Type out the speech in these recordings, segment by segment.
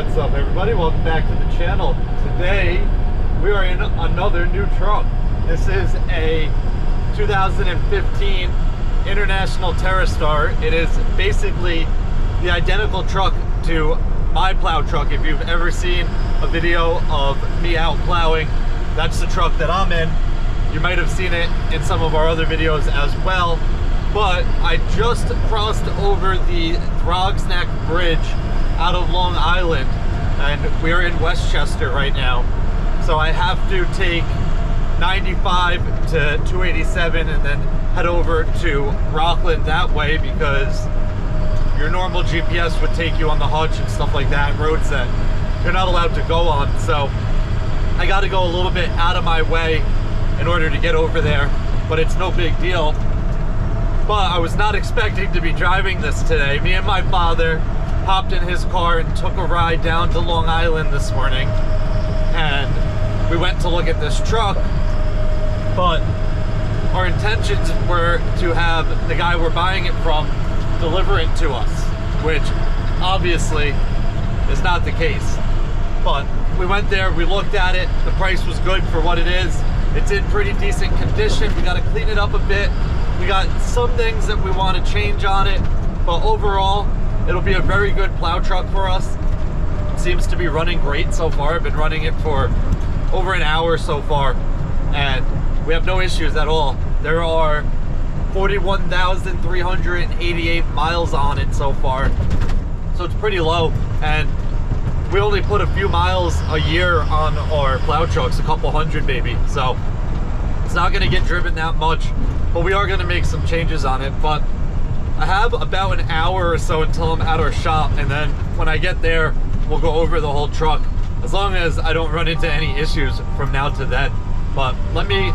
What's up, everybody? Welcome back to the channel. Today we are in another new truck. This is a 2015 International Terrastar. It is basically the identical truck to my plow truck. If you've ever seen a video of me out plowing, that's the truck that I'm in. You might have seen it in some of our other videos as well. But I just crossed over the Neck Bridge out of Long Island, and we're in Westchester right now. So I have to take 95 to 287 and then head over to Rockland that way, because your normal GPS would take you on the Hutch and stuff like that, roads that you're not allowed to go on. So I got to go a little bit out of my way in order to get over there, but it's no big deal. But I was not expecting to be driving this today. Me and my father hopped in his car and took a ride down to Long Island this morning, and we went to look at this truck. But our intentions were to have the guy we're buying it from deliver it to us, which obviously is not the case. But we went there, we looked at it, the price was good for what it is. It's in pretty decent condition. We got to clean it up a bit. We got some things that we want to change on it, but overall, it'll be a very good plow truck for us. It seems to be running great so far. I've been running it for over an hour so far, and we have no issues at all. There are 41,388 miles on it so far, so it's pretty low, and we only put a few miles a year on our plow trucks, a couple hundred maybe, so it's not going to get driven that much. But we are going to make some changes on it. But I have about an hour or so until I'm at our shop, and then when I get there, we'll go over the whole truck, as long as I don't run into any issues from now to then. But let me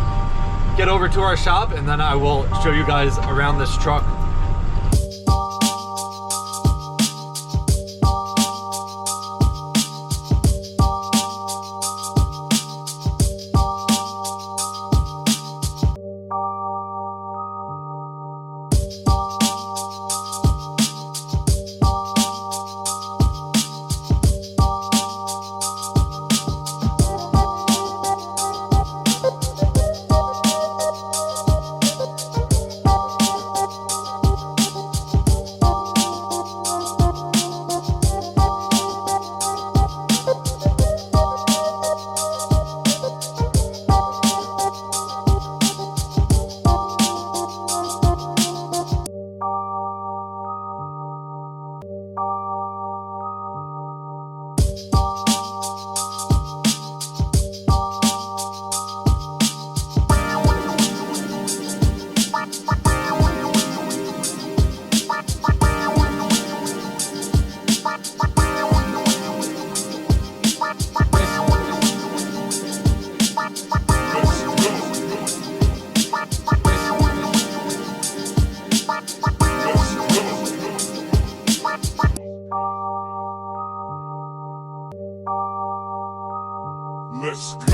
get over to our shop, and then I will show you guys around this truck. Let's go.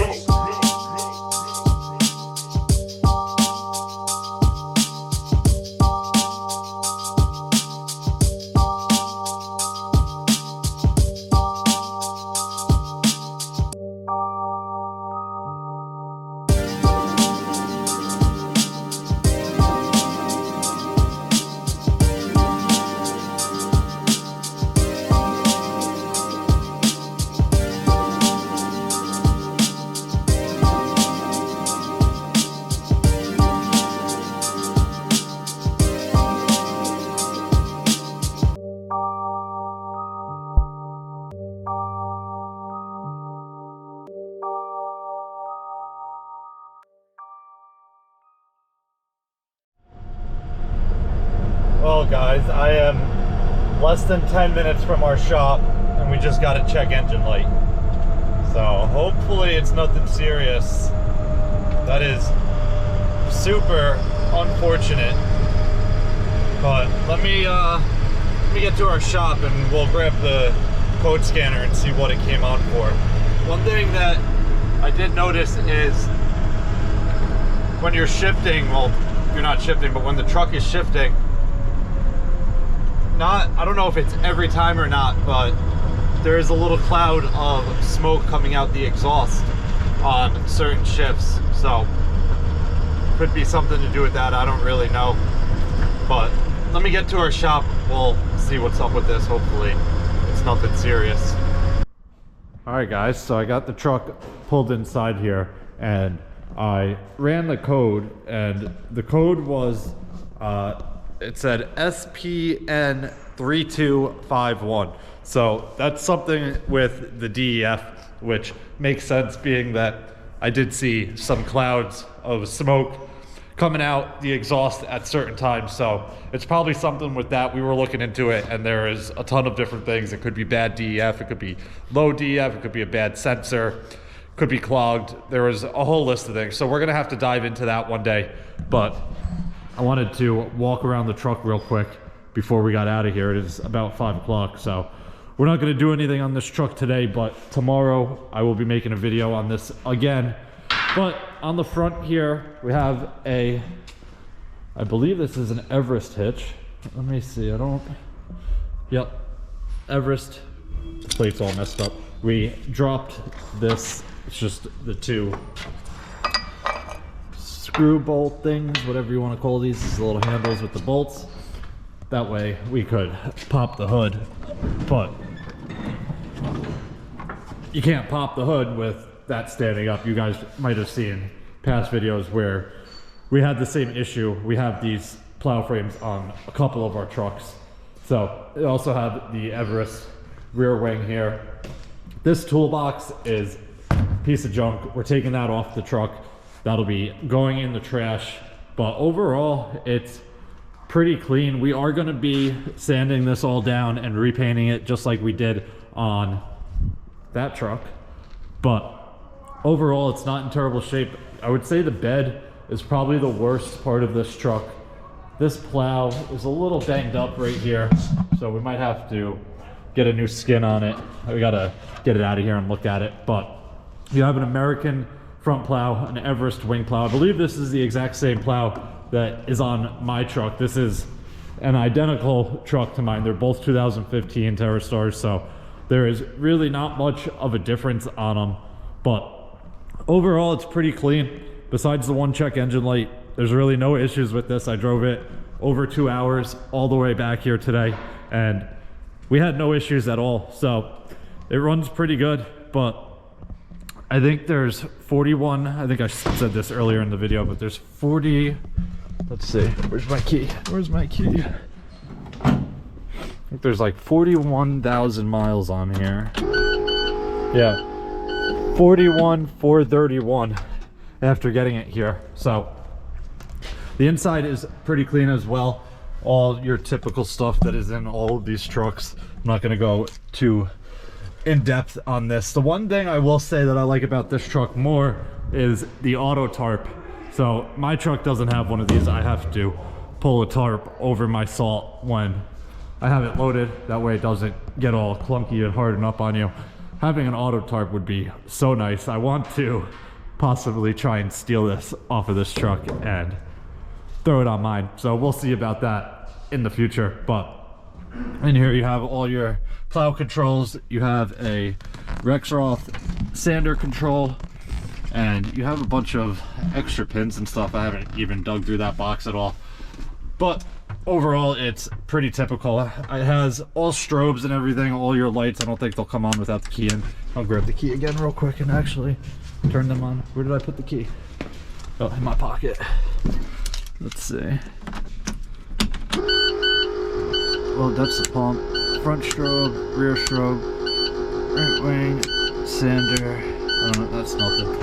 Well guys, I am less than 10 minutes from our shop, and we just got a check engine light. So hopefully it's nothing serious. That is super unfortunate. But let me get to our shop and we'll grab the code scanner and see what it came out for. One thing that I did notice is when you're shifting, well, you're not shifting, but when the truck is shifting, I don't know if it's every time or not, but there is a little cloud of smoke coming out the exhaust on certain shifts. So could be something to do with that. I don't really know. But let me get to our shop. We'll see what's up with this. Hopefully it's nothing serious. All right, guys. So I got the truck pulled inside here and I ran the code, and the code was, it said SPN 3251. So that's something with the DEF, which makes sense being that I did see some clouds of smoke coming out the exhaust at certain times. So it's probably something with that. We were looking into it, and there is a ton of different things. It could be bad DEF, it could be low DEF, it could be a bad sensor, could be clogged. There was a whole list of things. So we're gonna have to dive into that one day. But I wanted to walk around the truck real quick before we got out of here. It is about 5 o'clock, so we're not gonna do anything on this truck today, but tomorrow I will be making a video on this again. But on the front here, we have I believe this is an Everest hitch. Let me see, yep, Everest. The plate's all messed up. We dropped this, it's just the 2 screw bolt things, whatever you want to call these. These little handles with the bolts. That way we could pop the hood, but you can't pop the hood with that standing up. You guys might have seen past videos where we had the same issue. We have these plow frames on a couple of our trucks. So they also have the Everest rear wing here. This toolbox is a piece of junk. We're taking that off the truck. That'll be going in the trash. But overall, it's pretty clean. We are going to be sanding this all down and repainting it just like we did on that truck. But overall, it's not in terrible shape. I would say the bed is probably the worst part of this truck. This plow is a little banged up right here, so we might have to get a new skin on it. We gotta get it out of here and look at it. But you have an American front plow, an Everest wing plow. I believe this is the exact same plow that is on my truck. This is an identical truck to mine. They're both 2015 Terrastars, so there is really not much of a difference on them. But overall, it's pretty clean. Besides the one check engine light, there's really no issues with this. I drove it over 2 hours all the way back here today, and we had no issues at all. So it runs pretty good. But I think there's 41, I think I said this earlier in the video, but there's 40, let's see, where's my key? Where's my key? I think there's like 41,000 miles on here. Yeah, 41,431 after getting it here. So the inside is pretty clean as well. All your typical stuff that is in all of these trucks. I'm not going to go too in depth on this. The one thing I will say that I like about this truck more is the auto tarp. So my truck doesn't have one of these. I have to pull a tarp over my salt when I have it loaded. That way it doesn't get all clunky and harden up on you. Having an auto tarp would be so nice. I want to possibly try and steal this off of this truck and throw it on mine. So we'll see about that in the future. But in here you have all your plow controls. You have a Rexroth sander control, and you have a bunch of extra pins and stuff. I haven't even dug through that box at all. But overall, it's pretty typical. It has all strobes and everything, all your lights. I don't think they'll come on without the key in. I'll grab the key again real quick and actually turn them on. Where did I put the key? Oh, in my pocket. Let's see. Well, that's the pump. Front strobe, rear strobe, right wing, sander. I don't know, that's nothing.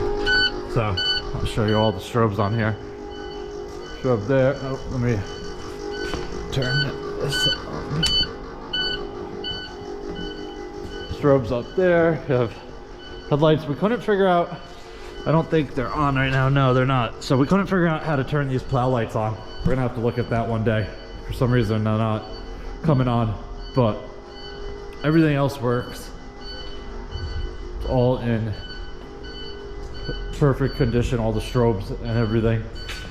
So, I'll show you all the strobes on here. Strobe there. Oh, let me turn this on. Strobes up there. You have headlights. We couldn't figure out, I don't think they're on right now. No, they're not. So we couldn't figure out how to turn these plow lights on. We're gonna have to look at that one day. For some reason, they're not coming on, but everything else works. It's all in perfect condition, all the strobes and everything.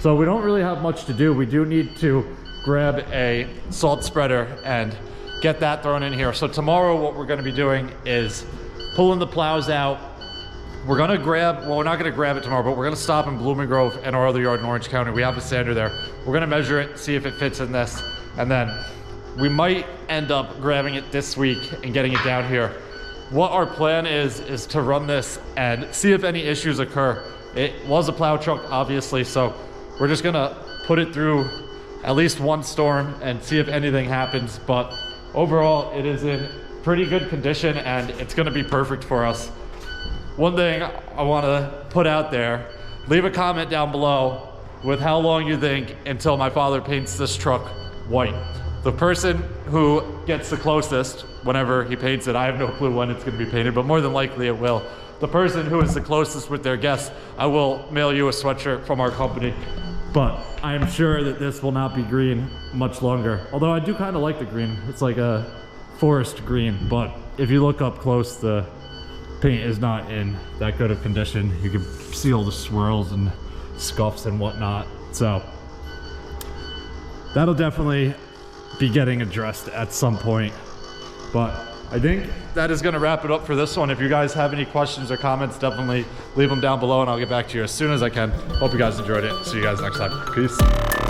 So we don't really have much to do. We do need to grab a salt spreader and get that thrown in here. So tomorrow what we're gonna be doing is pulling the plows out. We're gonna grab, well, we're not gonna grab it tomorrow, but we're gonna stop in Blooming Grove and our other yard in Orange County. We have a sander there. We're gonna measure it, see if it fits in this, and then we might end up grabbing it this week and getting it down here. What our plan is to run this and see if any issues occur. It was a plow truck, obviously, so we're just gonna put it through at least one storm and see if anything happens. But overall, it is in pretty good condition and it's gonna be perfect for us. One thing I wanna put out there, leave a comment down below with how long you think until my father paints this truck white. The person who gets the closest, whenever he paints it, I have no clue when it's gonna be painted, but more than likely it will. The person who is the closest with their guess, I will mail you a sweatshirt from our company. But I am sure that this will not be green much longer. Although I do kind of like the green. It's like a forest green, but if you look up close, the paint is not in that good of condition. You can see all the swirls and scuffs and whatnot. So that'll definitely be getting addressed at some point. But I think that is gonna wrap it up for this one. If you guys have any questions or comments, definitely leave them down below and I'll get back to you as soon as I can. Hope you guys enjoyed it. See you guys next time. Peace.